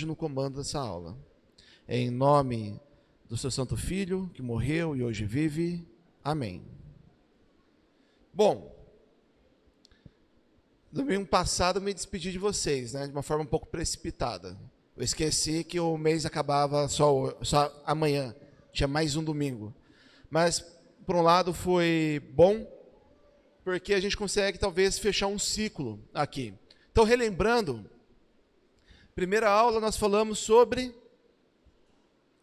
no comando dessa aula. Em nome do seu Santo Filho, que morreu e hoje vive. Amém. Bom, domingo passado eu me despedi de vocês, de uma forma um pouco precipitada. Eu esqueci que o mês acabava só amanhã, tinha mais um domingo. Mas, por um lado, foi bom, porque a gente consegue talvez fechar um ciclo aqui. Então, relembrando, primeira aula nós falamos sobre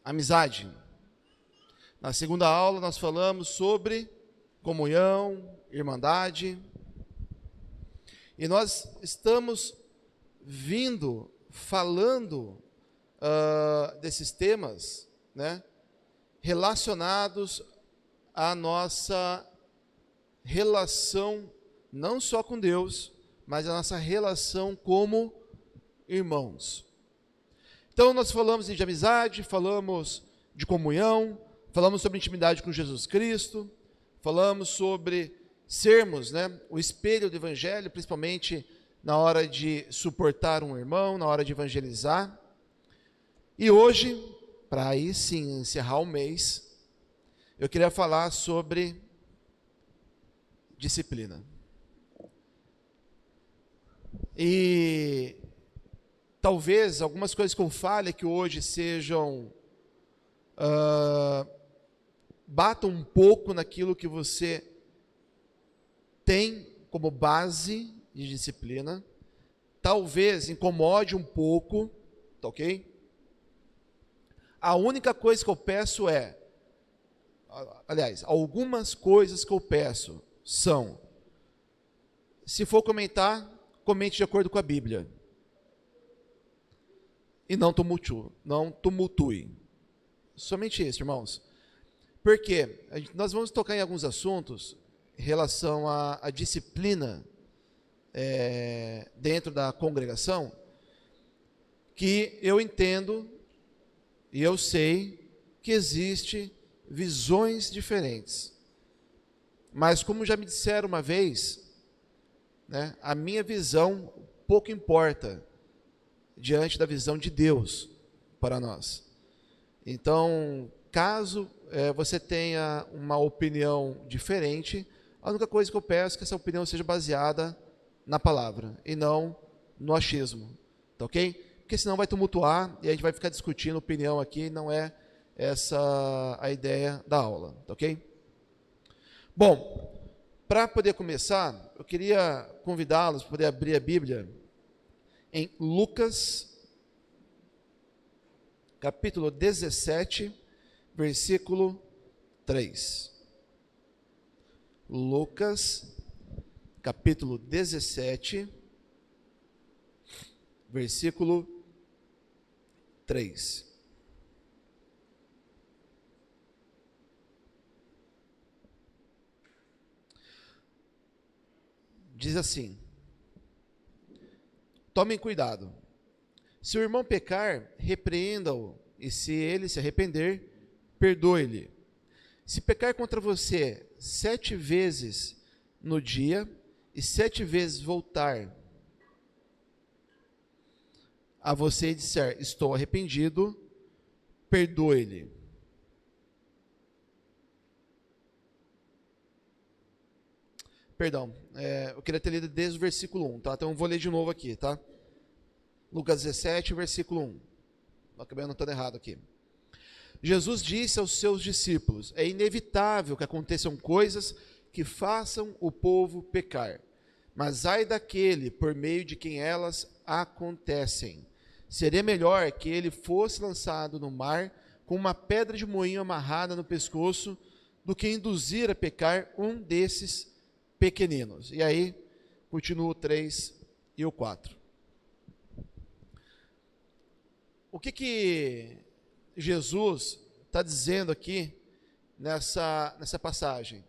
amizade. Na segunda aula nós falamos sobre comunhão, irmandade. E nós estamos falando desses temas, relacionados à nossa relação, não só com Deus, mas a nossa relação como irmãos. Então nós falamos de amizade, falamos de comunhão, falamos sobre intimidade com Jesus Cristo, falamos sobre sermos o espelho do Evangelho, principalmente na hora de suportar um irmão, na hora de evangelizar. E hoje, para aí sim encerrar o mês, eu queria falar sobre disciplina. E talvez algumas coisas que eu fale que hoje sejam batam um pouco naquilo que você tem como base de disciplina, talvez incomode um pouco, tá ok? A única coisa que eu peço algumas coisas que eu peço são, se for comentar, comente de acordo com a Bíblia. E não tumultue. Somente isso, irmãos. Porque nós vamos tocar em alguns assuntos em relação à disciplina dentro da congregação, que eu entendo e eu sei que existe visões diferentes. Mas como já me disseram uma vez, a minha visão pouco importa diante da visão de Deus para nós. Então, caso você tenha uma opinião diferente, a única coisa que eu peço é que essa opinião seja baseada na palavra e não no achismo, tá ok? Porque senão vai tumultuar e a gente vai ficar discutindo opinião aqui, não é essa a ideia da aula, tá ok? Bom, para poder começar, eu queria convidá-los para poder abrir a Bíblia em Lucas, capítulo 17, versículo 3. Lucas, capítulo 17, versículo 3. Diz assim: tomem cuidado. Se o irmão pecar, repreenda-o, e se ele se arrepender, perdoe-lhe. Se pecar contra você 7 vezes no dia, e 7 vezes voltar a você e disser, estou arrependido, perdoe-lhe. Perdão, eu queria ter lido desde o versículo 1, tá? Então eu vou ler de novo aqui, tá? Lucas 17, versículo 1. Acabei anotando errado aqui. Jesus disse aos seus discípulos, é inevitável que aconteçam coisas que façam o povo pecar, mas ai daquele por meio de quem elas acontecem. Seria melhor que ele fosse lançado no mar com uma pedra de moinho amarrada no pescoço do que induzir a pecar um desses pequeninos. E aí, continua o 3 e o 4. O que Jesus está dizendo aqui nessa passagem?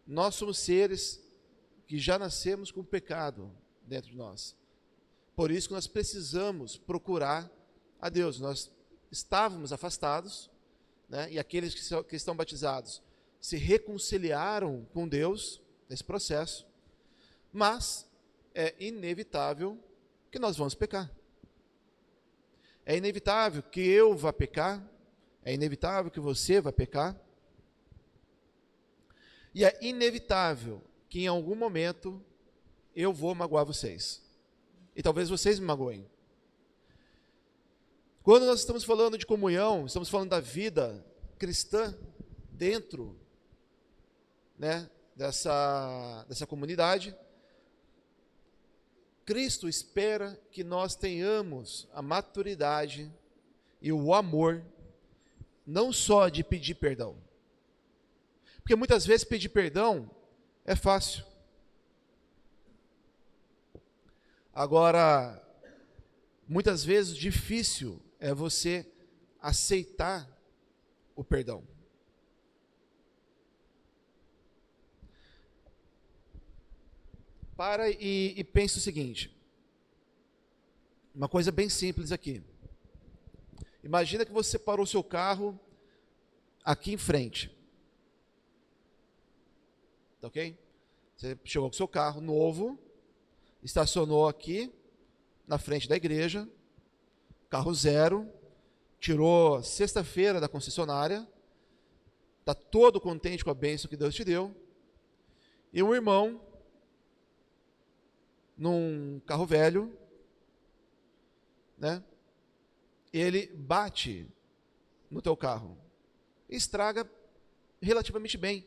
Nós somos seres que já nascemos com pecado dentro de nós. Por isso que nós precisamos procurar a Deus. Nós estávamos afastados, e aqueles que estão batizados se reconciliaram com Deus nesse processo, mas é inevitável que nós vamos pecar. É inevitável que eu vá pecar, é inevitável que você vá pecar, e é inevitável que em algum momento eu vou magoar vocês. E talvez vocês me magoem. Quando nós estamos falando de comunhão, estamos falando da vida cristã dentro, né, dessa comunidade, Cristo espera que nós tenhamos a maturidade e o amor, não só de pedir perdão. Porque muitas vezes pedir perdão é fácil. Agora, muitas vezes difícil é você aceitar o perdão. Para e pense o seguinte, uma coisa bem simples aqui. Imagina que você parou o seu carro aqui em frente. Tá ok? Você chegou com o seu carro novo, estacionou aqui na frente da igreja, carro zero, tirou sexta-feira da concessionária, está todo contente com a bênção que Deus te deu, e um irmão, num carro velho, né, ele bate no teu carro, e estraga relativamente bem,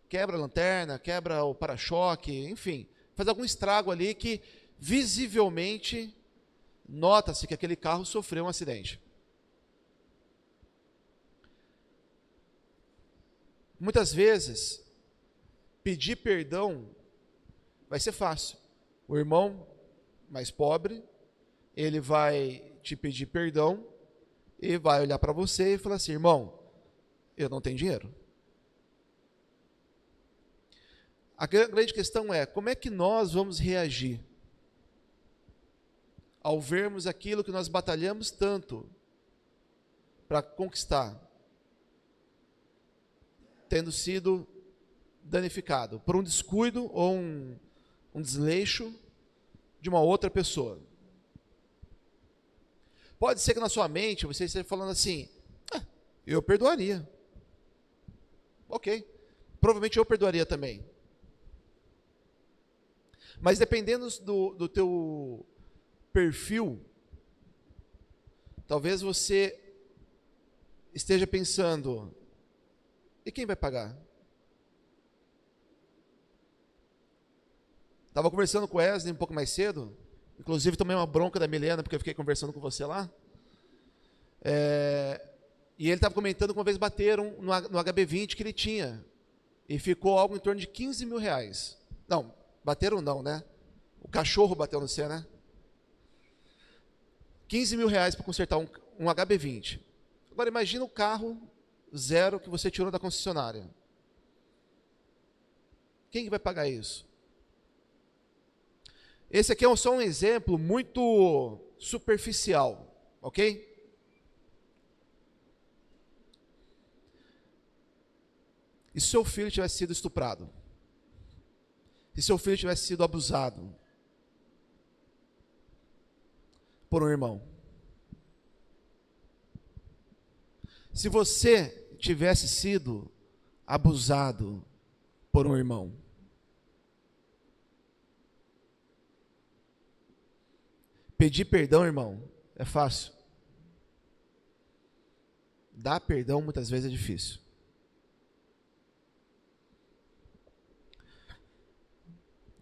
quebra a lanterna, quebra o para-choque, enfim, faz algum estrago ali que visivelmente nota-se que aquele carro sofreu um acidente. Muitas vezes, pedir perdão vai ser fácil. O irmão mais pobre, ele vai te pedir perdão e vai olhar para você e falar assim, irmão, eu não tenho dinheiro. A grande questão é, como é que nós vamos reagir ao vermos aquilo que nós batalhamos tanto para conquistar, tendo sido danificado por um descuido ou um desleixo de uma outra pessoa? Pode ser que na sua mente você esteja falando assim, eu perdoaria. Ok, provavelmente eu perdoaria também. Mas dependendo do teu perfil, talvez você esteja pensando, e quem vai pagar? Estava conversando com o Wesley um pouco mais cedo, inclusive tomei uma bronca da Milena, porque eu fiquei conversando com você lá, e ele estava comentando que uma vez bateram no HB20 que ele tinha, e ficou algo em torno de 15 mil reais. Não, bateram não, né? O cachorro bateu no você, né? 15 mil reais para consertar um HB20. Agora imagina o carro zero que você tirou da concessionária. Quem que vai pagar isso? Esse aqui é só um exemplo muito superficial, ok? E se seu filho tivesse sido estuprado? Se seu filho tivesse sido abusado por um irmão? Se você tivesse sido abusado por um irmão? Pedir perdão, irmão, é fácil. Dar perdão muitas vezes é difícil.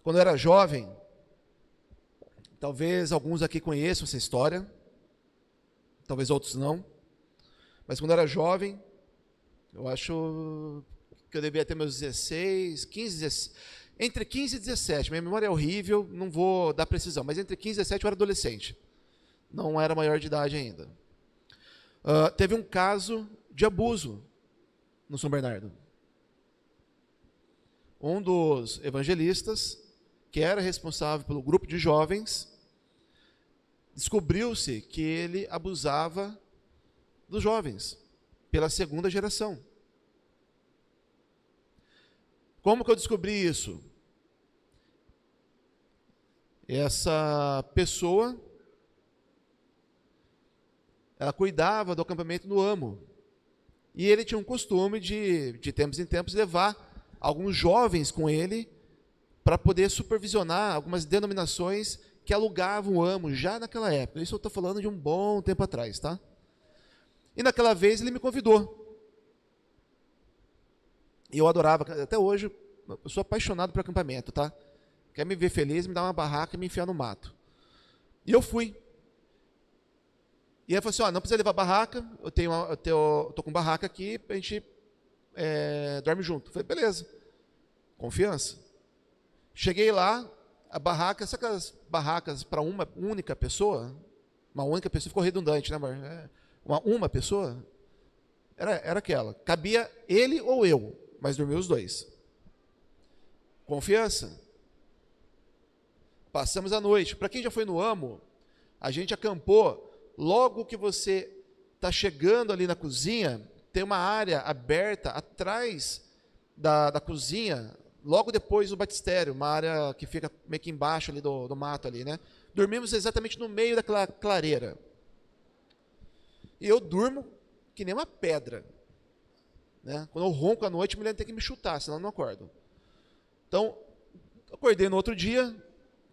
Quando eu era jovem, talvez alguns aqui conheçam essa história, talvez outros não, mas quando eu era jovem, eu acho que eu devia ter meus 16, 15, 16, entre 15 e 17, minha memória é horrível, não vou dar precisão, mas entre 15 e 17 eu era adolescente, não era maior de idade ainda. Teve um caso de abuso no São Bernardo. Um dos evangelistas, que era responsável pelo grupo de jovens, descobriu-se que ele abusava dos jovens, pela segunda geração. Como que eu descobri isso? Essa pessoa ela cuidava do acampamento no Amo. E ele tinha um costume de tempos em tempos, levar alguns jovens com ele para poder supervisionar algumas denominações que alugavam o Amo já naquela época. Isso eu estou falando de um bom tempo atrás, tá? E naquela vez ele me convidou. E eu adorava, até hoje, eu sou apaixonado por acampamento, tá? Quer me ver feliz, me dá uma barraca e me enfiar no mato. E eu fui. E ele falou assim, não precisa levar barraca, eu tô com barraca aqui, a gente dorme junto. Eu falei, beleza, confiança. Cheguei lá, a barraca, sabe aquelas barracas para uma única pessoa? Uma única pessoa, ficou redundante, né, amor? Uma pessoa? Era aquela. Cabia ele ou eu, mas dormiu os dois. Confiança. Passamos a noite. Para quem já foi no Amo, a gente acampou. Logo que você está chegando ali na cozinha, tem uma área aberta atrás da cozinha, logo depois do batistério, uma área que fica meio que embaixo ali do mato ali, né? Dormimos exatamente no meio daquela clareira. E eu durmo que nem uma pedra, né? Quando eu ronco à noite, a mulher tem que me chutar, senão eu não acordo. Então, acordei no outro dia,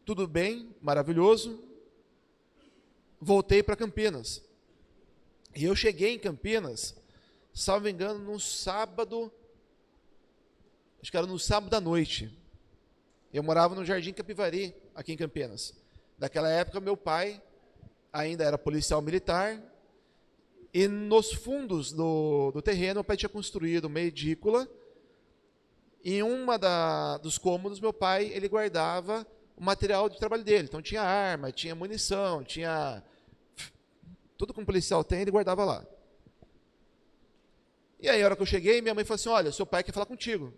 tudo bem, maravilhoso. Voltei para Campinas. E eu cheguei em Campinas, salvo engano, no sábado, acho que era no sábado à noite. Eu morava no Jardim Capivari, aqui em Campinas. Naquela época, meu pai ainda era policial militar, e nos fundos do terreno, meu pai tinha construído uma edícula. Em uma dos cômodos, meu pai ele guardava o material de trabalho dele. Então tinha arma, tinha munição, tinha tudo que um policial tem, ele guardava lá. E aí, a hora que eu cheguei, minha mãe falou assim, olha, seu pai quer falar contigo.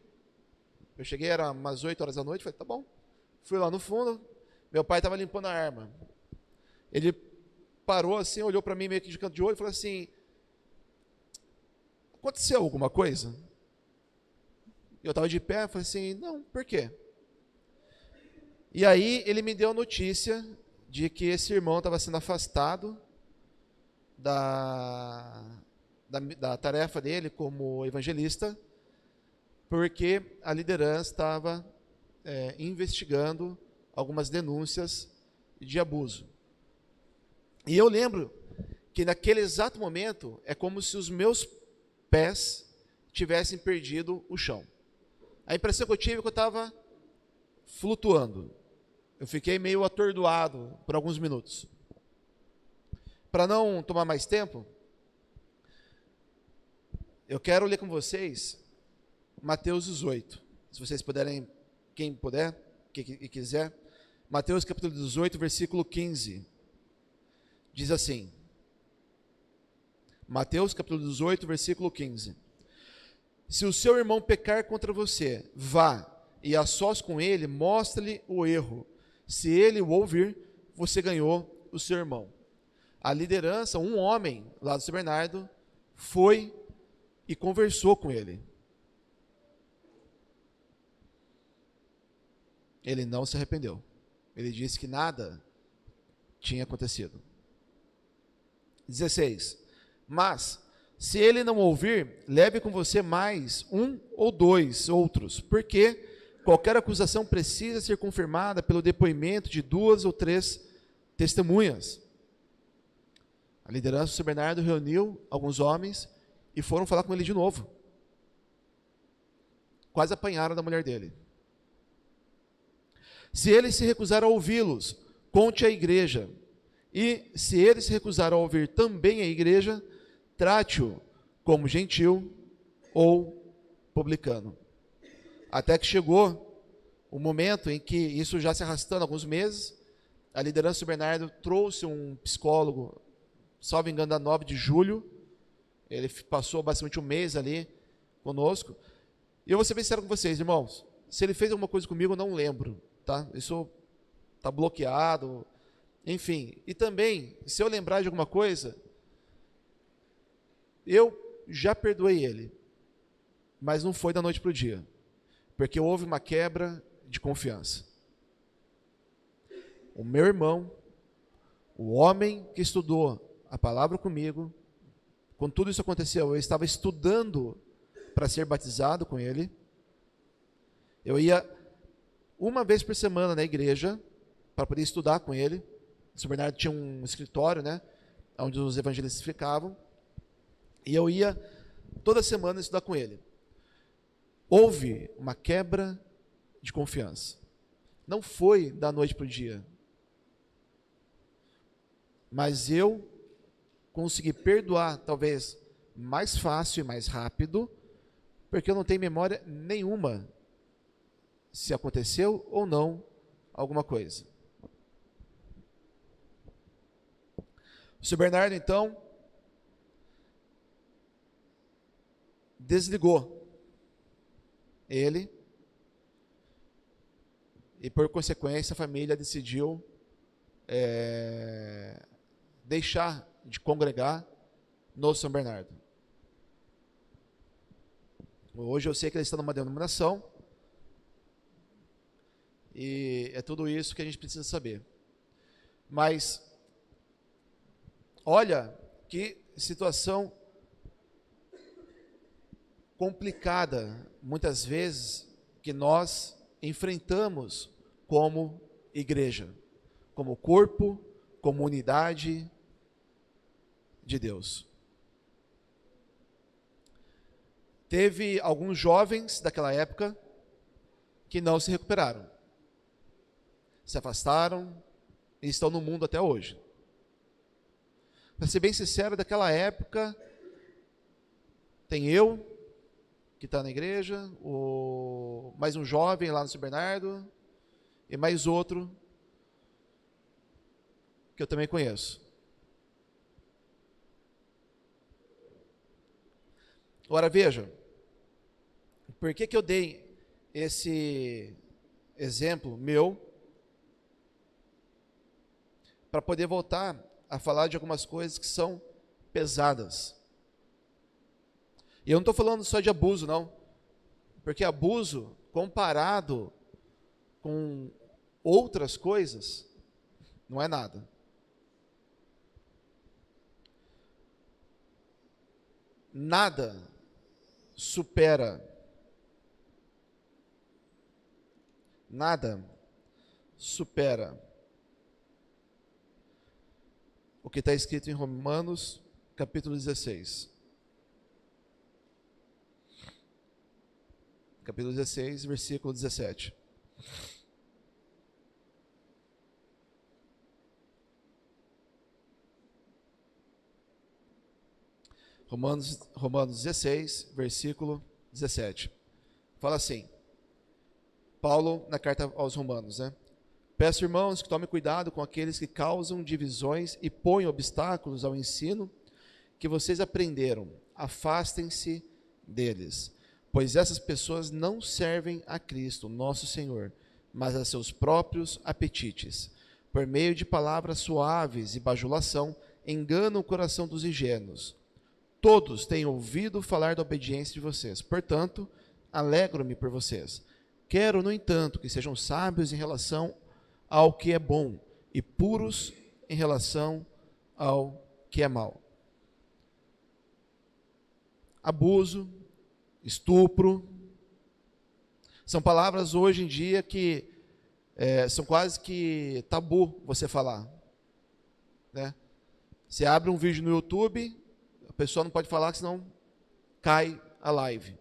Eu cheguei, era umas 8 horas da noite, falei, tá bom. Fui lá no fundo, meu pai estava limpando a arma. Ele parou assim, olhou para mim meio que de canto de olho e falou assim, aconteceu alguma coisa? Eu estava de pé, falei assim, não, por quê? E aí ele me deu a notícia de que esse irmão estava sendo afastado da tarefa dele como evangelista, porque a liderança estava investigando algumas denúncias de abuso. E eu lembro que naquele exato momento é como se os meus pés tivessem perdido o chão. A impressão que eu tive é que eu estava flutuando. Eu fiquei meio atordoado por alguns minutos. Para não tomar mais tempo, eu quero ler com vocês Mateus 18. Se vocês puderem, quem puder, e quiser. Mateus capítulo 18, versículo 15. Diz assim. Mateus capítulo 18, versículo 15. Se o seu irmão pecar contra você, vá e a sós com ele, mostre-lhe o erro. Se ele o ouvir, você ganhou o seu irmão. A liderança, um homem lá do São Bernardo, foi e conversou com ele. Ele não se arrependeu. Ele disse que nada tinha acontecido. 16. Mas, se ele não ouvir, leve com você mais um ou dois outros, porque qualquer acusação precisa ser confirmada pelo depoimento de 2 ou 3 testemunhas. A liderança do São Bernardo reuniu alguns homens e foram falar com ele de novo. Quase apanharam da mulher dele. Se ele se recusar a ouvi-los, conte à igreja. E se ele se recusar a ouvir também a igreja, trate-o como gentil ou publicano. Até que chegou o momento em que, isso já se arrastando alguns meses, a liderança do Bernardo trouxe um psicólogo, salvo engano, da 9 de julho, ele passou basicamente um mês ali conosco, e eu vou ser bem sincero com vocês, irmãos, se ele fez alguma coisa comigo, eu não lembro, tá? Isso está bloqueado, enfim, e também, se eu lembrar de alguma coisa, eu já perdoei ele, mas não foi da noite para o dia, porque houve uma quebra de confiança. O meu irmão, o homem que estudou a palavra comigo. Quando tudo isso aconteceu, eu estava estudando para ser batizado com ele. Eu ia uma vez por semana na igreja para poder estudar com ele. O Sr. Bernardo tinha um escritório, né, onde os evangelistas ficavam. E eu ia toda semana estudar com ele. Houve uma quebra de confiança. Não foi da noite para o dia. Mas eu consegui perdoar, talvez, mais fácil e mais rápido, porque eu não tenho memória nenhuma se aconteceu ou não alguma coisa. O Sr. Bernardo, então, desligou ele e, por consequência, a família decidiu deixar de congregar no São Bernardo. Hoje eu sei que ele está numa denominação e é tudo isso que a gente precisa saber. Mas olha que situação complicada, muitas vezes, que nós enfrentamos como igreja, como corpo, como unidade de Deus. Teve alguns jovens daquela época que não se recuperaram, se afastaram e estão no mundo até hoje. Para ser bem sincero, daquela época, tem eu, que está na igreja, mais um jovem lá no São Bernardo, e mais outro, que eu também conheço. Agora veja, por que eu dei esse exemplo meu, para poder voltar a falar de algumas coisas que são pesadas. E eu não estou falando só de abuso, não. Porque abuso, comparado com outras coisas, não é nada. Nada supera o que está escrito em Romanos, capítulo 16. Capítulo 16, versículo 17. Romanos 16, versículo 17. Fala assim, Paulo na carta aos Romanos, né? Peço, irmãos, que tomem cuidado com aqueles que causam divisões e põem obstáculos ao ensino que vocês aprenderam. Afastem-se deles, pois essas pessoas não servem a Cristo, nosso Senhor, mas a seus próprios apetites. Por meio de palavras suaves e bajulação, enganam o coração dos ingênuos. Todos têm ouvido falar da obediência de vocês, portanto, alegro-me por vocês. Quero, no entanto, que sejam sábios em relação ao que é bom e puros em relação ao que é mal. Abuso, estupro, são palavras hoje em dia que são quase que tabu você falar, né? Você abre um vídeo no YouTube, a pessoa não pode falar, senão cai a live.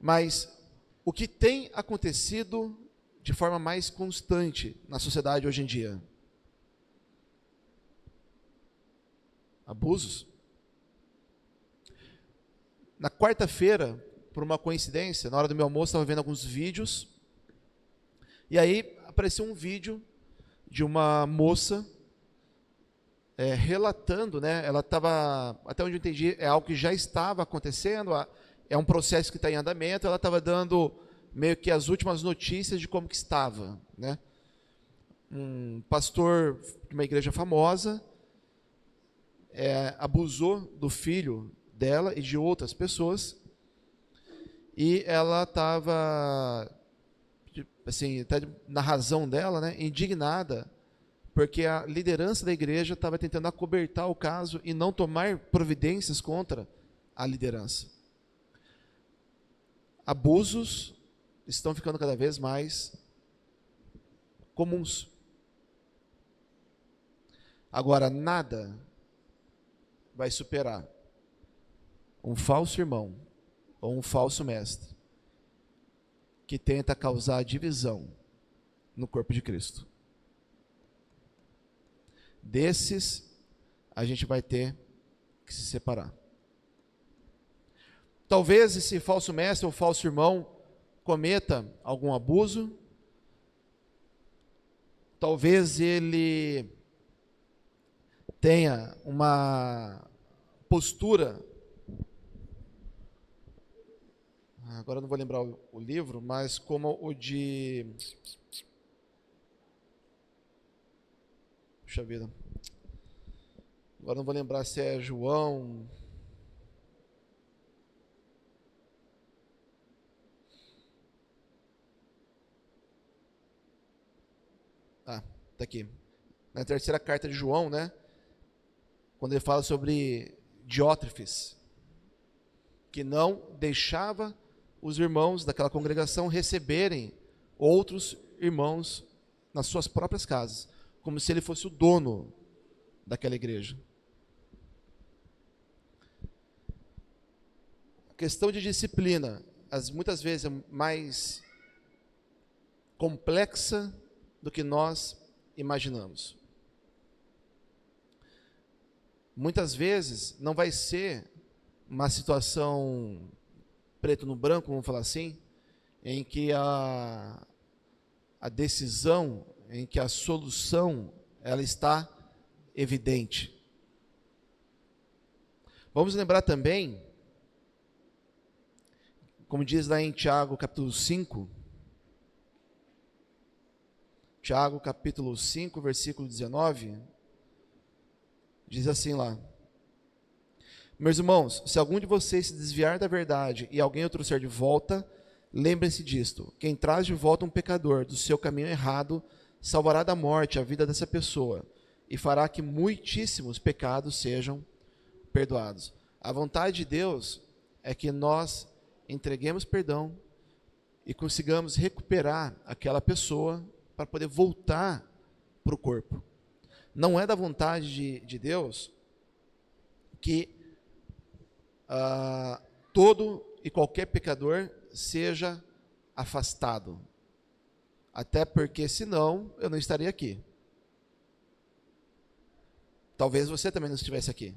Mas o que tem acontecido de forma mais constante na sociedade hoje em dia? Abusos. Na quarta-feira, por uma coincidência, na hora do meu almoço, estava vendo alguns vídeos, e aí apareceu um vídeo de uma moça relatando, né? Ela estava, até onde eu entendi, é algo que já estava acontecendo, é um processo que está em andamento, ela estava dando meio que as últimas notícias de como que estava, né? Um pastor de uma igreja famosa abusou do filho dela e de outras pessoas, e ela estava, assim, até na razão dela, né, indignada, porque a liderança da igreja estava tentando acobertar o caso e não tomar providências contra a liderança. Abusos estão ficando cada vez mais comuns. Agora, nada vai superar um falso irmão ou um falso mestre que tenta causar divisão no corpo de Cristo. Desses, a gente vai ter que se separar. Talvez esse falso mestre ou falso irmão cometa algum abuso. Talvez ele tenha uma postura, agora eu não vou lembrar o livro, mas como o de... Puxa vida. Agora não vou lembrar se é João... Ah, tá aqui. Na terceira carta de João, né? Quando ele fala sobre Diótrefes, que não deixava os irmãos daquela congregação receberem outros irmãos nas suas próprias casas, como se ele fosse o dono daquela igreja. A questão de disciplina, muitas vezes é mais complexa do que nós imaginamos. Muitas vezes não vai ser uma situação preto no branco, vamos falar assim, em que a decisão, em que a solução, ela está evidente. Vamos lembrar também, como diz lá em Tiago capítulo 5, Tiago capítulo 5, versículo 19, diz assim lá: meus irmãos, se algum de vocês se desviar da verdade e alguém o trouxer de volta, lembrem-se disto: quem traz de volta um pecador do seu caminho errado, salvará da morte a vida dessa pessoa e fará que muitíssimos pecados sejam perdoados. A vontade de Deus é que nós entreguemos perdão e consigamos recuperar aquela pessoa para poder voltar para o corpo. Não é da vontade de Deus que todo e qualquer pecador seja afastado. Até porque, senão, eu não estaria aqui. Talvez você também não estivesse aqui.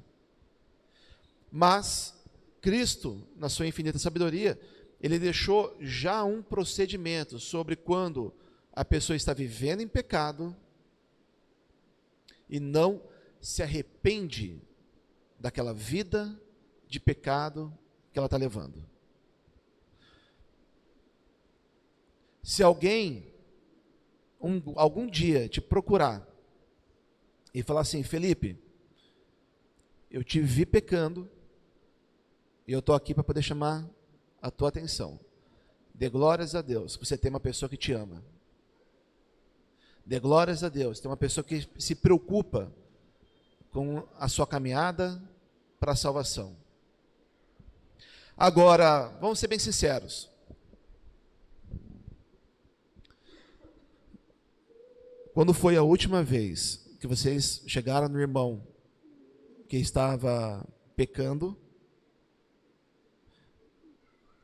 Mas, Cristo, na sua infinita sabedoria, ele deixou já um procedimento sobre quando a pessoa está vivendo em pecado e não se arrepende daquela vida de pecado que ela está levando. Se alguém algum dia te procurar e falar assim: Felipe, eu te vi pecando e eu estou aqui para poder chamar a tua atenção. Dê glórias a Deus, você tem uma pessoa que te ama. Dê glórias a Deus, tem uma pessoa que se preocupa com a sua caminhada para a salvação. Agora, vamos ser bem sinceros. Quando foi a última vez que vocês chegaram no irmão que estava pecando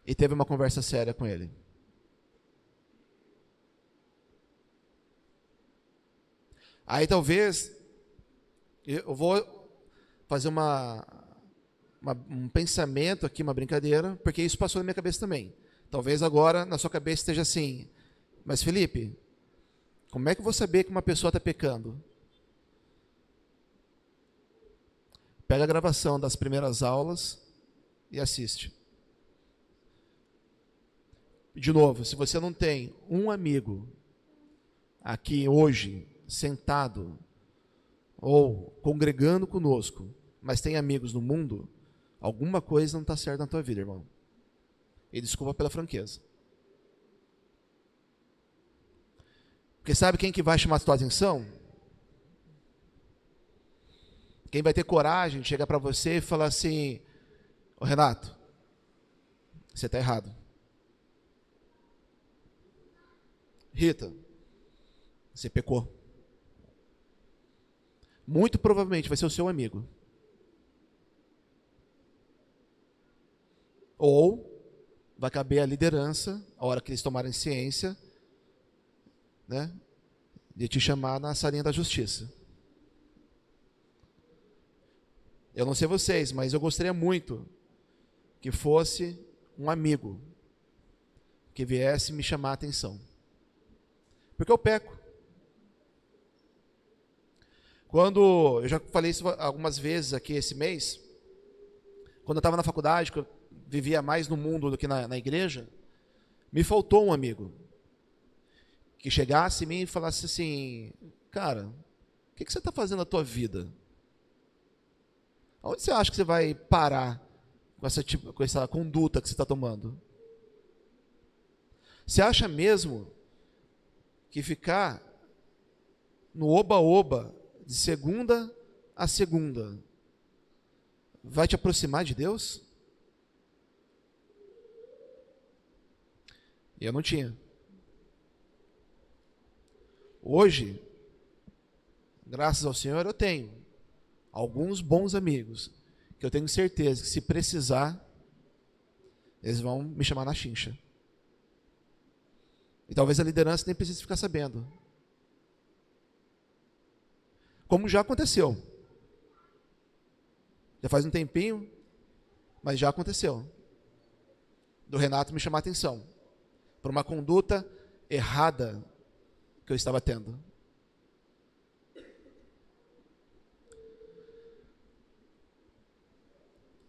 e teve uma conversa séria com ele? Aí talvez eu vou fazer um pensamento aqui, uma brincadeira, porque isso passou na minha cabeça também. Talvez agora na sua cabeça esteja assim: mas Felipe, como é que eu vou saber que uma pessoa está pecando? Pega a gravação das primeiras aulas e assiste. De novo, se você não tem um amigo aqui hoje, sentado ou congregando conosco, mas tem amigos no mundo, alguma coisa não está certa na tua vida, irmão. E desculpa pela franqueza. Porque sabe quem que vai chamar a tua atenção? Quem vai ter coragem de chegar para você e falar assim: ô Renato, você está errado. Rita, você pecou. Muito provavelmente vai ser o seu amigo. Ou vai caber à liderança, a hora que eles tomarem ciência, né, de te chamar na salinha da justiça. Eu não sei vocês, mas eu gostaria muito que fosse um amigo que viesse me chamar a atenção. Porque eu peco. Quando, eu já falei isso algumas vezes aqui esse mês, quando eu estava na faculdade, que eu vivia mais no mundo do que na igreja, me faltou um amigo que chegasse em mim e falasse assim: cara, o que você está fazendo na tua vida? Onde você acha que você vai parar com essa conduta que você está tomando? Você acha mesmo que ficar no oba-oba de segunda a segunda vai te aproximar de Deus? Eu não tinha. Hoje, graças ao Senhor, eu tenho alguns bons amigos que eu tenho certeza que, se precisar, eles vão me chamar na chincha. E talvez a liderança nem precise ficar sabendo. Como já aconteceu. Já faz um tempinho, mas já aconteceu. Do Renato me chamar a atenção por uma conduta errada que eu estava tendo.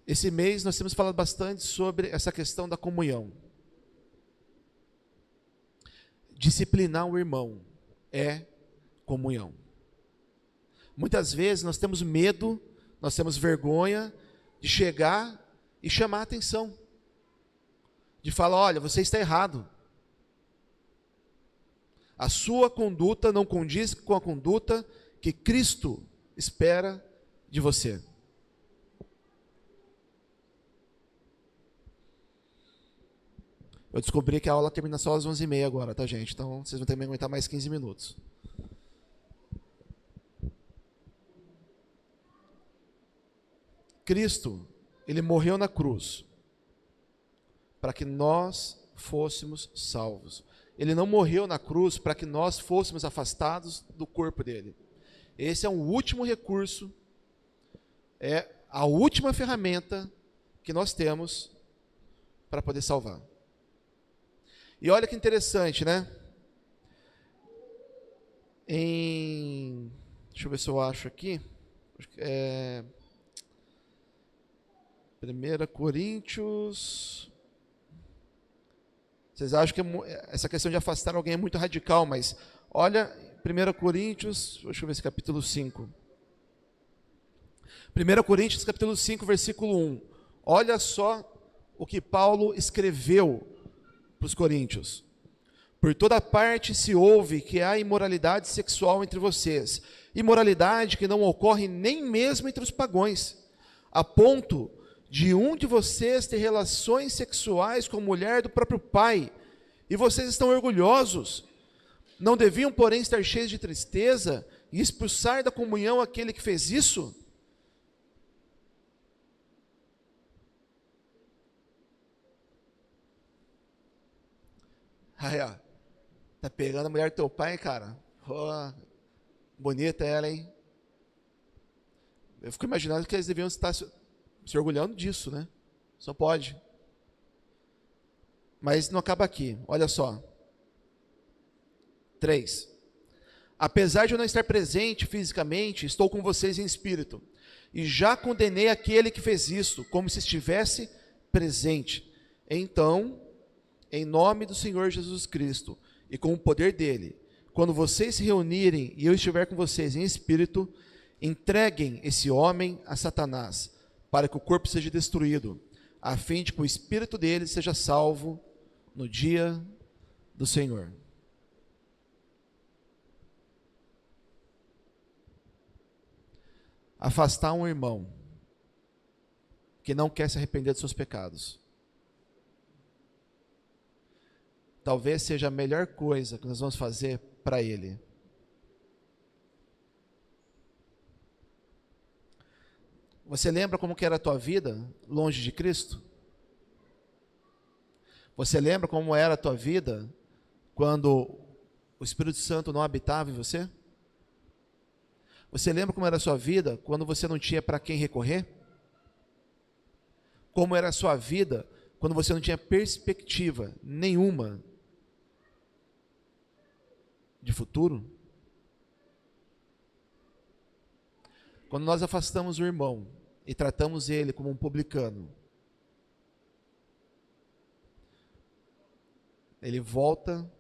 Esse mês nós temos falado bastante sobre essa questão da comunhão. Disciplinar o irmão é comunhão. Muitas vezes nós temos medo, nós temos vergonha de chegar e chamar a atenção. De falar: olha, você está errado. A sua conduta não condiz com a conduta que Cristo espera de você. Eu descobri que a aula termina só às 11h30 agora, tá, gente? Então, vocês vão ter que aguentar mais 15 minutos. Cristo, ele morreu na cruz para que nós fôssemos salvos. Ele não morreu na cruz para que nós fôssemos afastados do corpo dele. Esse é o último recurso, é a última ferramenta que nós temos para poder salvar. E olha que interessante, né? Deixa eu ver se eu acho aqui. 1 Coríntios. Vocês acham que essa questão de afastar alguém é muito radical, mas olha, 1 Coríntios, deixa eu ver esse capítulo 5. 1 Coríntios, capítulo 5, versículo 1. Olha só o que Paulo escreveu para os coríntios. Por toda parte se ouve que há imoralidade sexual entre vocês, imoralidade que não ocorre nem mesmo entre os pagãos, a ponto de um de vocês ter relações sexuais com a mulher do próprio pai, e vocês estão orgulhosos. Não deviam, porém, estar cheios de tristeza e expulsar da comunhão aquele que fez isso? Aí, ó, tá pegando a mulher do teu pai, cara? Oh, bonita ela, hein? Eu fico imaginando que eles deviam estar se orgulhando disso, né? Só pode. Mas não acaba aqui, olha só. 3. Apesar de eu não estar presente fisicamente, estou com vocês em espírito, e já condenei aquele que fez isso, como se estivesse presente. Então, em nome do Senhor Jesus Cristo, e com o poder dele, quando vocês se reunirem e eu estiver com vocês em espírito, entreguem esse homem a Satanás, para que o corpo seja destruído, a fim de que o espírito dele seja salvo no dia do Senhor. afastar um irmão que não quer se arrepender dos seus pecados, talvez seja a melhor coisa que nós vamos fazer para ele. Você lembra como que era a tua vida longe de Cristo? Você lembra como era a tua vida quando o Espírito Santo não habitava em você? Você lembra como era a sua vida quando você não tinha para quem recorrer? Como era a sua vida quando você não tinha perspectiva nenhuma de futuro? Quando nós afastamos o irmão e tratamos ele como um publicano, ele volta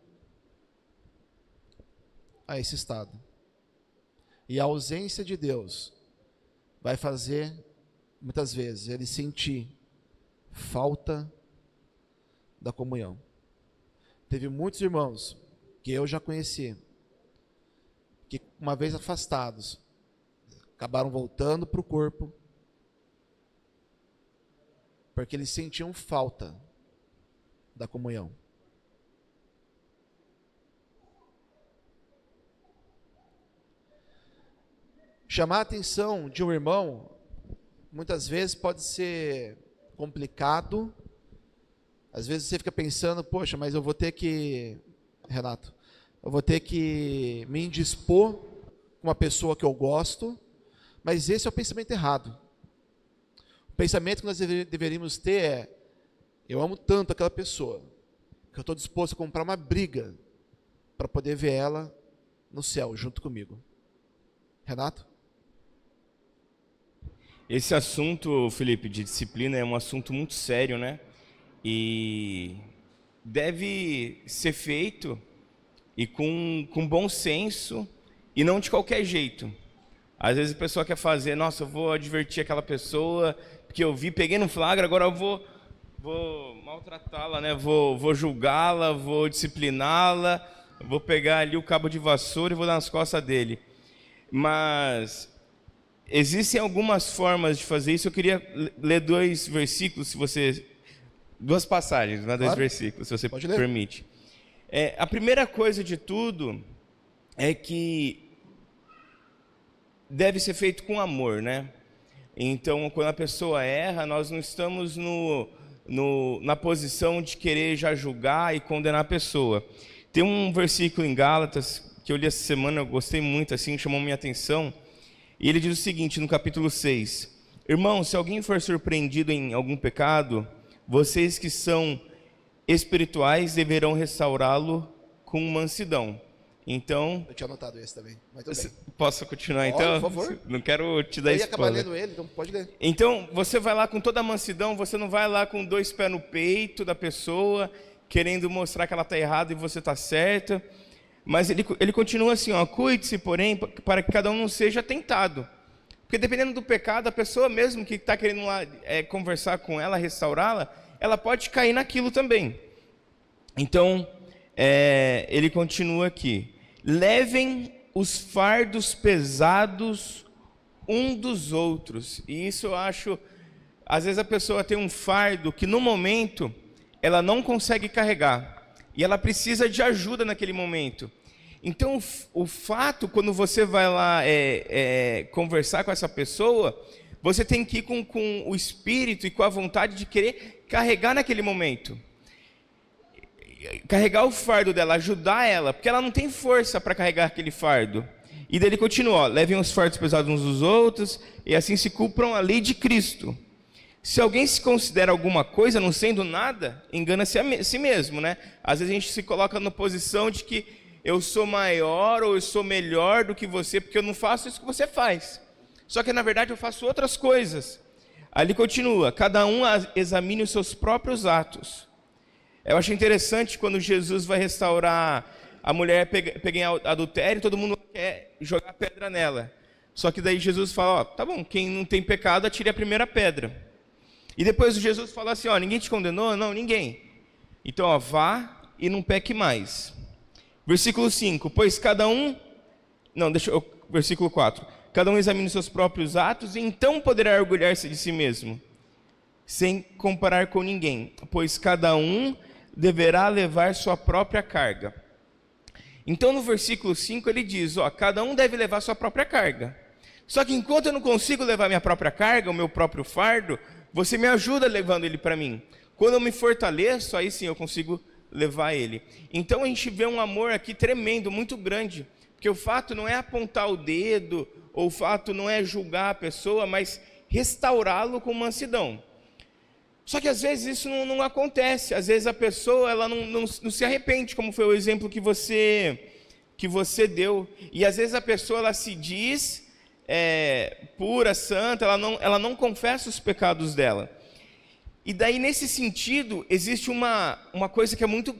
a esse estado. E a ausência de Deus vai fazer, muitas vezes, ele sentir falta da comunhão. Teve muitos irmãos que eu já conheci, que uma vez afastados, acabaram voltando para o corpo, porque eles sentiam falta da comunhão. Chamar a atenção de um irmão, muitas vezes pode ser complicado. Às vezes você fica pensando, poxa, mas eu vou ter que, Renato, eu vou ter que me indispor com uma pessoa que eu gosto, mas esse é o pensamento errado. O pensamento que nós deveríamos ter é, eu amo tanto aquela pessoa, que eu estou disposto a comprar uma briga para poder ver ela no céu, junto comigo. Renato? Esse assunto, Felipe, de disciplina é um assunto muito sério, né? E deve ser feito e com bom senso e não de qualquer jeito. Às vezes a pessoa quer fazer, nossa, eu vou advertir aquela pessoa, porque eu vi, peguei no flagra, agora eu vou maltratá-la, né? Vou julgá-la, vou discipliná-la, vou pegar ali o cabo de vassoura e vou dar nas costas dele. Mas existem algumas formas de fazer isso. Eu queria ler 2 versículos, se você... 2 passagens, não é 2 versículos, se você permite. A primeira coisa de tudo é que deve ser feito com amor, né? Então, quando a pessoa erra, nós não estamos na posição de querer já julgar e condenar a pessoa. Tem um versículo em Gálatas que eu li essa semana, eu gostei muito, assim, chamou minha atenção. E ele diz o seguinte, no capítulo 6: Irmão, se alguém for surpreendido em algum pecado, vocês que são espirituais deverão restaurá-lo com mansidão. Então, eu tinha anotado esse também, mas tudo bem. Posso continuar então? Por favor. Não quero te dar spoiler. Eu ia acabar lendo ele, então pode ler. Então, você vai lá com toda a mansidão, você não vai lá com 2 pés no peito da pessoa, querendo mostrar que ela está errada e você está certa. Mas ele continua assim, ó, cuide-se, porém, para que cada um não seja tentado. Porque dependendo do pecado, a pessoa mesmo que está querendo lá conversar com ela, restaurá-la, ela pode cair naquilo também. Então, ele continua aqui. Levem os fardos pesados um dos outros. E isso eu acho, às vezes a pessoa tem um fardo que no momento ela não consegue carregar. E ela precisa de ajuda naquele momento. Então, o fato, quando você vai lá conversar com essa pessoa, você tem que ir com o espírito e com a vontade de querer carregar naquele momento. Carregar o fardo dela, ajudar ela, porque ela não tem força para carregar aquele fardo. E daí ele continua, ó, levem os fardos pesados uns dos outros, e assim se cumpram a lei de Cristo. Se alguém se considera alguma coisa, não sendo nada, engana-se a si mesmo, né? Às vezes a gente se coloca na posição de que eu sou maior ou eu sou melhor do que você, porque eu não faço isso que você faz. Só que na verdade eu faço outras coisas. Ali continua, cada um examine os seus próprios atos. Eu acho interessante quando Jesus vai restaurar a mulher pega em adultério, todo mundo quer jogar pedra nela. Só que daí Jesus fala, ó, tá bom, quem não tem pecado, atire a primeira pedra. E depois Jesus fala assim, ó, ninguém te condenou? Não, ninguém. Então, ó, vá e não peque mais. Versículo 5, pois cada um... Não, versículo 4. cada um examine os seus próprios atos, e então poderá orgulhar-se de si mesmo, sem comparar com ninguém, pois cada um deverá levar sua própria carga. Então no versículo 5 ele diz, cada um deve levar sua própria carga. Só que enquanto eu não consigo levar minha própria carga, o meu próprio fardo, você me ajuda levando ele para mim. Quando eu me fortaleço, aí sim eu consigo levar ele. Então a gente vê um amor aqui tremendo, muito grande, porque o fato não é apontar o dedo, ou o fato não é julgar a pessoa, mas restaurá-lo com mansidão. Só que às vezes isso não acontece, às vezes a pessoa ela não se arrepende, como foi o exemplo que você deu, e às vezes a pessoa ela se diz pura, santa, ela não confessa os pecados dela. E daí nesse sentido existe uma coisa que é muito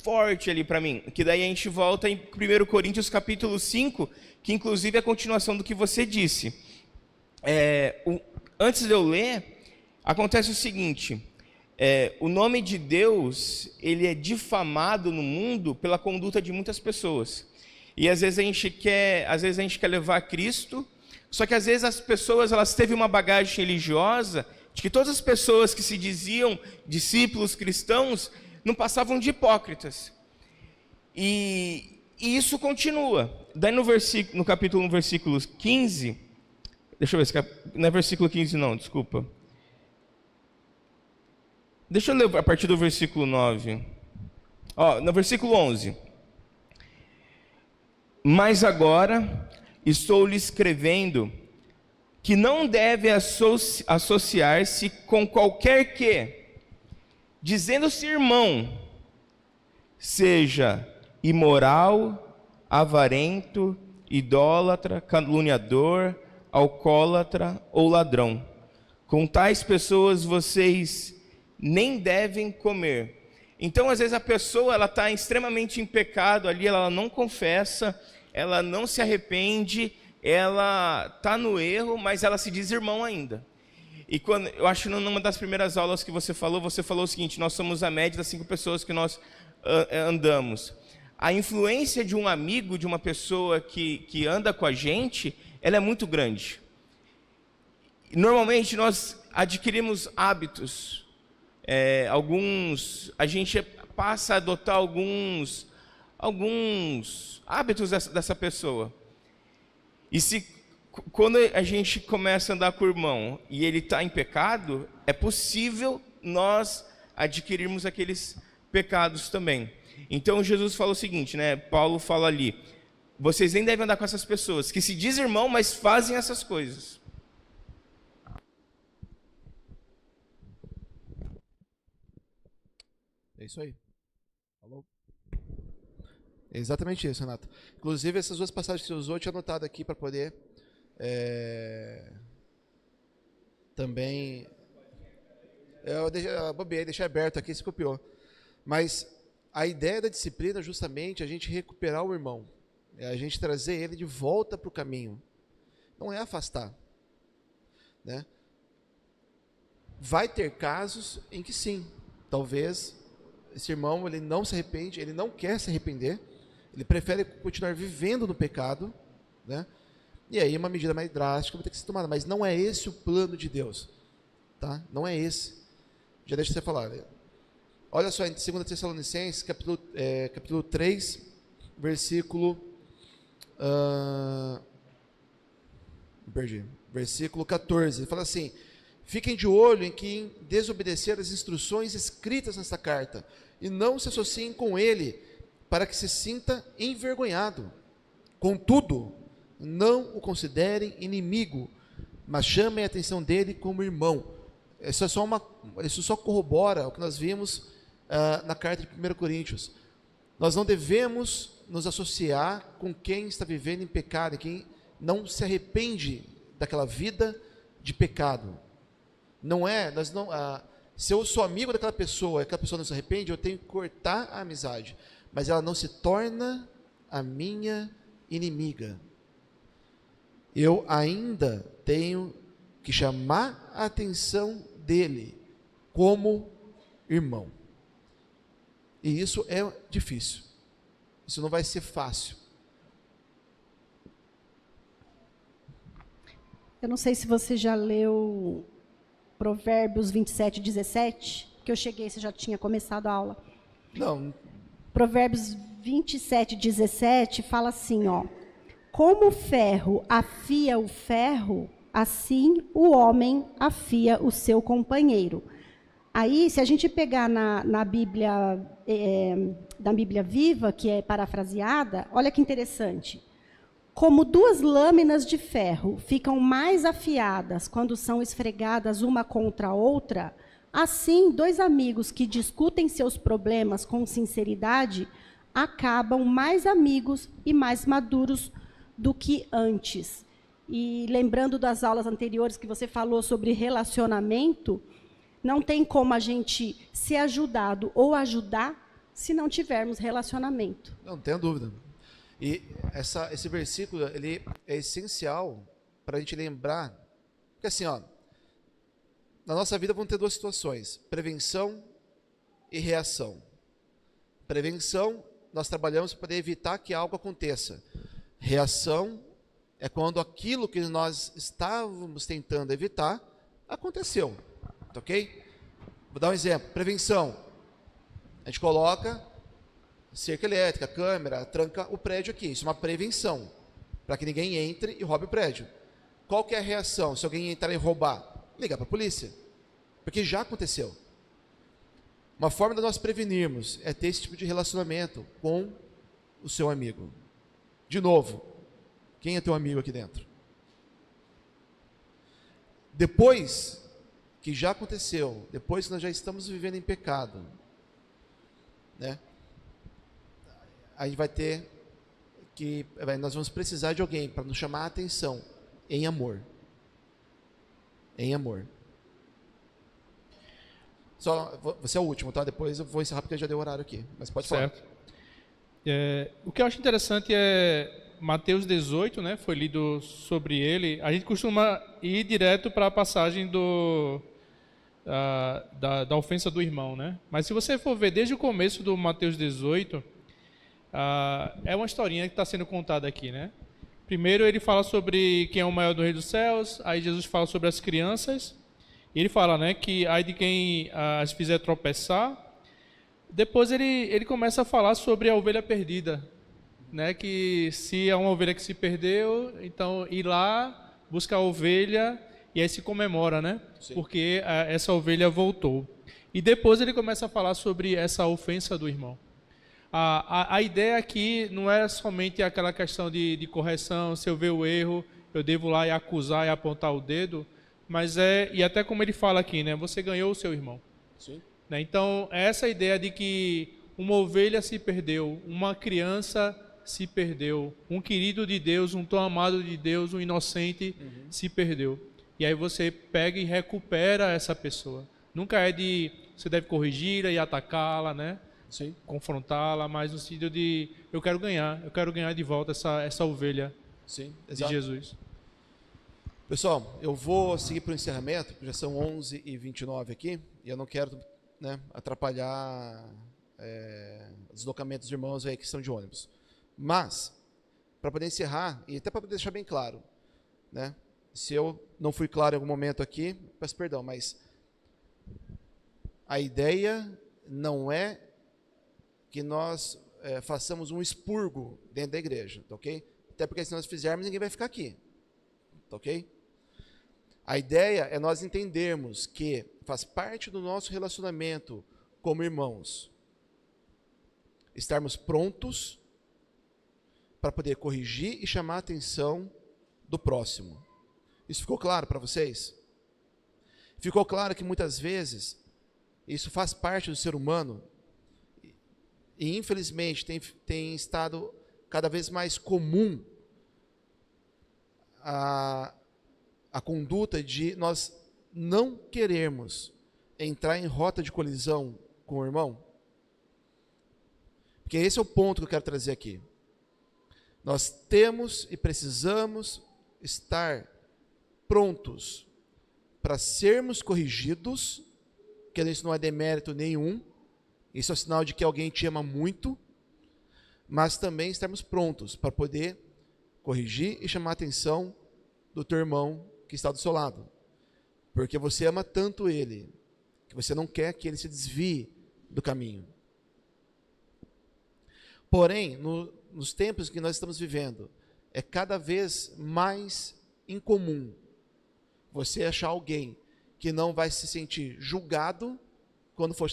forte ali para mim, que daí a gente volta em 1 Coríntios capítulo 5, que inclusive é a continuação do que você disse. Antes de eu ler, acontece o seguinte, o nome de Deus, ele é difamado no mundo pela conduta de muitas pessoas. E às vezes a gente quer levar Cristo, só que às vezes as pessoas elas teve uma bagagem religiosa de que todas as pessoas que se diziam discípulos cristãos não passavam de hipócritas. E isso continua. Daí no capítulo 1, versículo 15, deixa eu ver, não é versículo 15 não, desculpa. Deixa eu ler a partir do versículo 9. No versículo 11. Mas agora estou lhe escrevendo que não deve associar-se com qualquer que, dizendo-se irmão, seja imoral, avarento, idólatra, caluniador, alcoólatra ou ladrão. Com tais pessoas vocês nem devem comer. Então, às vezes, a pessoa ela está extremamente em pecado ali, ela não confessa, ela não se arrepende, ela está no erro, mas ela se diz irmão ainda. E quando, eu acho que numa das primeiras aulas que você falou o seguinte, nós somos a média das 5 pessoas que nós andamos. A influência de um amigo, de uma pessoa que anda com a gente, ela é muito grande. Normalmente, nós adquirimos hábitos. A gente passa a adotar alguns hábitos dessa pessoa. E quando a gente começa a andar com o irmão e ele está em pecado, é possível nós adquirirmos aqueles pecados também. Então Jesus fala o seguinte, Paulo fala ali, vocês nem devem andar com essas pessoas que se dizem irmão, mas fazem essas coisas. É isso aí. Falou? É exatamente isso, Renato. Inclusive, essas duas passagens que você usou, eu tinha anotado aqui para poder também... Eu deixei aberto aqui, se copiou. Mas a ideia da disciplina é justamente a gente recuperar o irmão. É a gente trazer ele de volta para o caminho. Não é afastar. Né? Vai ter casos em que sim, talvez esse irmão ele não se arrepende, ele não quer se arrepender, ele prefere continuar vivendo no pecado, né? E aí uma medida mais drástica vai ter que ser tomada, mas não é esse o plano de Deus, tá? Não é esse. Já deixa você falar. Olha só, em 2 Tessalonicenses, capítulo 3, versículo... versículo 14, ele fala assim: fiquem de olho em quem desobedecer as instruções escritas nesta carta, e não se associem com ele, para que se sinta envergonhado. Contudo, não o considerem inimigo, mas chamem a atenção dele como irmão. Isso só corrobora o que nós vimos na carta de 1 Coríntios. Nós não devemos nos associar com quem está vivendo em pecado, quem não se arrepende daquela vida de pecado. Se eu sou amigo daquela pessoa e aquela pessoa não se arrepende, eu tenho que cortar a amizade, mas ela não se torna a minha inimiga. Eu ainda tenho que chamar a atenção dele como irmão. E isso é difícil. Isso não vai ser fácil. Eu não sei se você já leu Provérbios 27, 17, que eu cheguei, você já tinha começado a aula. Não. Provérbios 27, 17 fala assim, ó. Como o ferro afia o ferro, assim o homem afia o seu companheiro. Aí, se a gente pegar na Bíblia, da Bíblia Viva, que é parafraseada, olha que interessante. Como duas lâminas de ferro ficam mais afiadas quando são esfregadas uma contra a outra, assim, dois amigos que discutem seus problemas com sinceridade acabam mais amigos e mais maduros do que antes. E lembrando das aulas anteriores que você falou sobre relacionamento, não tem como a gente ser ajudado ou ajudar se não tivermos relacionamento. Não tenho dúvida. E esse versículo, ele é essencial para a gente lembrar, porque assim, ó, na nossa vida vão ter duas situações, prevenção e reação. Prevenção, nós trabalhamos para poder evitar que algo aconteça. Reação é quando aquilo que nós estávamos tentando evitar, aconteceu, ok? Vou dar um exemplo, prevenção. A gente coloca cerca elétrica, câmera, tranca o prédio aqui. Isso é uma prevenção, para que ninguém entre e roube o prédio. Qual que é a reação se alguém entrar e roubar? Ligar para a polícia, porque já aconteceu. Uma forma de nós prevenirmos é ter esse tipo de relacionamento com o seu amigo. De novo, quem é teu amigo aqui dentro? Depois que já aconteceu, depois que nós já estamos vivendo em pecado, né? A gente vai ter que, nós vamos precisar de alguém para nos chamar a atenção em amor. Em amor. Só, você é o último, tá? Depois eu vou encerrar porque já deu horário aqui, mas pode falar. Certo. O que eu acho interessante é Mateus 18, né? Foi lido sobre ele. A gente costuma ir direto para a passagem da ofensa do irmão, né? Mas se você for ver desde o começo do Mateus 18, é uma historinha que está sendo contada aqui, né? Primeiro ele fala sobre quem é o maior do reino dos céus, aí Jesus fala sobre as crianças, e ele fala, né, que ai de quem as fizer tropeçar. Depois ele começa a falar sobre a ovelha perdida, né, que se é uma ovelha que se perdeu, então ir lá, buscar a ovelha, e aí se comemora, né? Sim. Porque essa ovelha voltou. E depois ele começa a falar sobre essa ofensa do irmão. A ideia aqui não é somente aquela questão de correção, se eu ver o erro, eu devo lá e acusar e apontar o dedo, mas e até como ele fala aqui, né? Você ganhou o seu irmão. Sim. Né? Então, é essa ideia de que uma ovelha se perdeu, uma criança se perdeu, um querido de Deus, um tão amado de Deus, um inocente se perdeu. E aí você pega e recupera essa pessoa. Nunca é de você deve corrigi-la e atacá-la, né? Sim. Confrontá-la, mas no sentido de eu quero ganhar de volta essa ovelha. Sim, de Jesus. Pessoal, eu vou seguir para o encerramento, porque já são 11h29 aqui, e eu não quero, né, atrapalhar os deslocamentos dos irmãos aí que estão de ônibus. Mas, para poder encerrar, e até para deixar bem claro, né, se eu não fui claro em algum momento aqui, peço perdão, mas a ideia não é que nós façamos um expurgo dentro da igreja, tá ok? Até porque se nós fizermos, ninguém vai ficar aqui, tá ok? A ideia é nós entendermos que faz parte do nosso relacionamento como irmãos, estarmos prontos para poder corrigir e chamar a atenção do próximo. Isso ficou claro para vocês? Ficou claro que muitas vezes isso faz parte do ser humano e infelizmente tem estado cada vez mais comum a conduta de nós não querermos entrar em rota de colisão com o irmão? Porque esse é o ponto que eu quero trazer aqui. Nós temos e precisamos estar prontos para sermos corrigidos, que isso não é demérito nenhum, isso é um sinal de que alguém te ama muito, mas também estarmos prontos para poder corrigir e chamar a atenção do teu irmão que está do seu lado, porque você ama tanto ele, que você não quer que ele se desvie do caminho. Porém, nos tempos que nós estamos vivendo, é cada vez mais incomum você achar alguém que não vai se sentir julgado quando for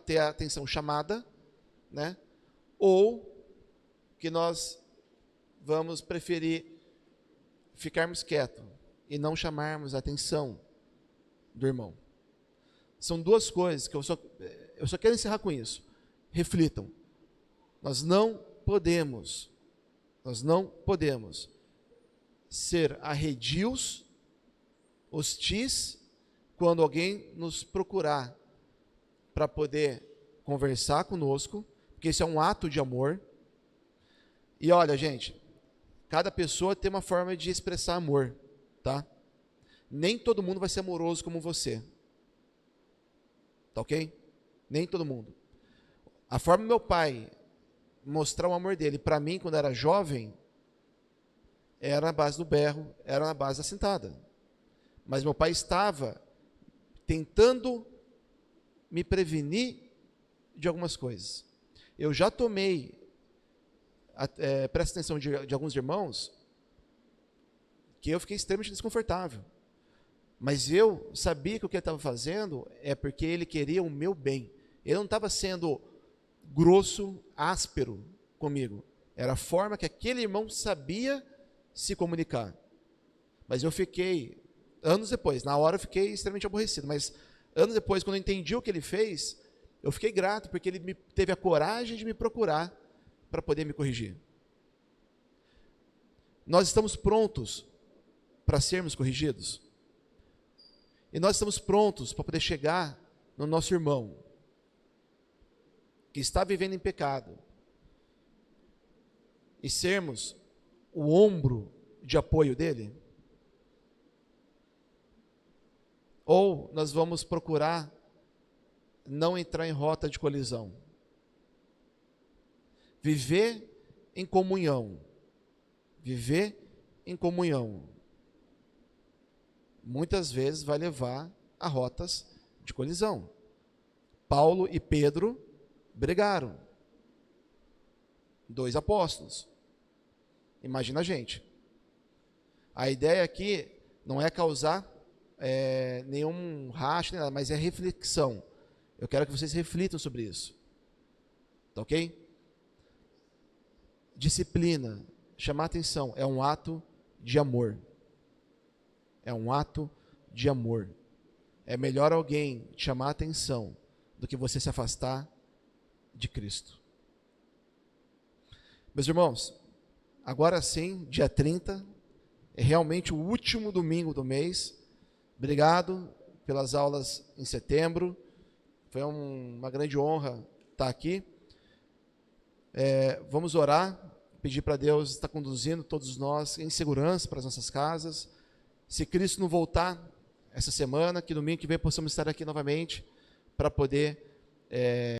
ter a atenção chamada, né? Ou que nós vamos preferir ficarmos quietos e não chamarmos a atenção do irmão. São duas coisas que eu só quero encerrar com isso. Reflitam. Nós não podemos ser arredios, hostis, quando alguém nos procurar para poder conversar conosco, porque isso é um ato de amor. E olha, gente, cada pessoa tem uma forma de expressar amor, tá? Nem todo mundo vai ser amoroso como você. Tá ok? Nem todo mundo. A forma do meu pai mostrar o amor dele para mim quando era jovem era na base do berro, era na base da sentada. Mas meu pai estava tentando me prevenir de algumas coisas. Eu já tomei, presta atenção, de alguns irmãos, que eu fiquei extremamente desconfortável. Mas eu sabia que o que ele estava fazendo é porque ele queria o meu bem. Ele não estava sendo grosso, áspero comigo. Era a forma que aquele irmão sabia se comunicar. Mas eu fiquei, anos depois, na hora eu fiquei extremamente aborrecido, mas anos depois, quando eu entendi o que ele fez, eu fiquei grato, porque ele teve a coragem de me procurar para poder me corrigir. Nós estamos prontos para sermos corrigidos? E nós estamos prontos para poder chegar no nosso irmão, que está vivendo em pecado, e sermos o ombro de apoio dele? Ou nós vamos procurar não entrar em rota de colisão? Viver em comunhão. Viver em comunhão muitas vezes vai levar a rotas de colisão. Paulo e Pedro brigaram. 2 apóstolos. Imagina a gente. A ideia aqui não é causar nenhum racho, nem nada, mas é reflexão. Eu quero que vocês reflitam sobre isso. Tá ok? Disciplina, chamar atenção, é um ato de amor. É um ato de amor. É melhor alguém te chamar atenção do que você se afastar de Cristo. Meus irmãos, agora sim, dia 30, é realmente o último domingo do mês. Obrigado pelas aulas em setembro. Foi uma grande honra estar aqui. Vamos orar, pedir para Deus estar conduzindo todos nós em segurança para as nossas casas. Se Cristo não voltar essa semana, que domingo que vem possamos estar aqui novamente para poder